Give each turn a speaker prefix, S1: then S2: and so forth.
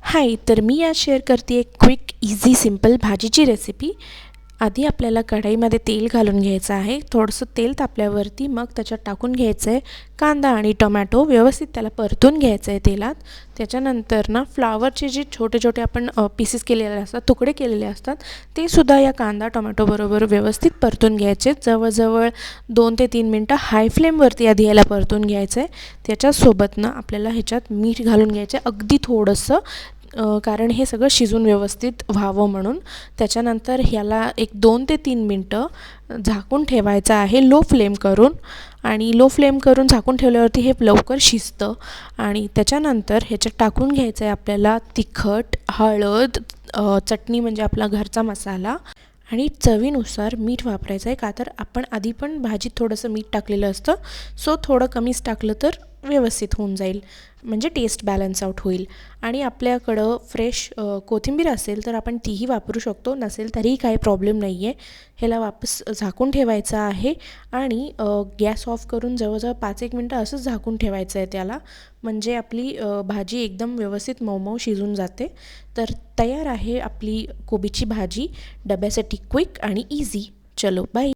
S1: हाय, तर मी आज शेअर करते आहे क्विक, इझी, सिंपल भाजीची रेसिपी. आधी आपल्याला कढईमध्ये तेल घालून घ्यायचं आहे. थोडंसं तेल तापल्यावरती मग त्याच्यात टाकून घ्यायचं आहे कांदा आणि टोमॅटो. व्यवस्थित त्याला परतून घ्यायचं आहे तेलात. त्याच्यानंतर ना फ्लावरचे जे छोटे छोटे आपण पीसेस केलेले असतात, तुकडे केलेले असतात, ते सुद्धा या कांदा टोमॅटोबरोबर व्यवस्थित परतून घ्यायचे. जवळजवळ 2 ते 3 मिनटं हाय फ्लेमवरती आधी याला परतून घ्यायचं आहे. त्याच्यासोबत ना आपल्याला ह्याच्यात मीठ घालून घ्यायचं आहे, अगदी थोडंसं, कारण हे सगळं शिजून व्यवस्थित व्हावं म्हणून. त्याच्यानंतर ह्याला एक 2 ते 3 मिनटं झाकून ठेवायचं आहे लो फ्लेम करून. आणि लो फ्लेम करून झाकून ठेवल्यावरती हे लवकर शिजतं. आणि त्याच्यानंतर ह्याच्यात टाकून घ्यायचं आहे आपल्याला तिखट, हळद, चटणी म्हणजे आपला घरचा मसाला आणि चवीनुसार मीठ वापरायचं आहे. का तर आपण आधी पण भाजीत थोडंसं मीठ टाकलेलं असतं, सो थोडं कमीच टाकलं तर व्यवस्थित होऊन जाईल, म्हणजे टेस्ट बॅलन्स आउट होईल. आणि आपल्याकडं फ्रेश कोथिंबीर असेल तर आपण तीही वापरू शकतो, नसेल तरीही काही प्रॉब्लेम नाही आहे. ह्याला वापस झाकून ठेवायचं आहे आणि गॅस ऑफ करून जवळजवळ 5-1 मिनटं असंच झाकून ठेवायचं आहे त्याला, म्हणजे आपली भाजी एकदम व्यवस्थित मऊ शिजून जाते. तर तयार आहे आपली कोबीची भाजी, डब्यासाठी क्विक आणि इझी. चलो बाय.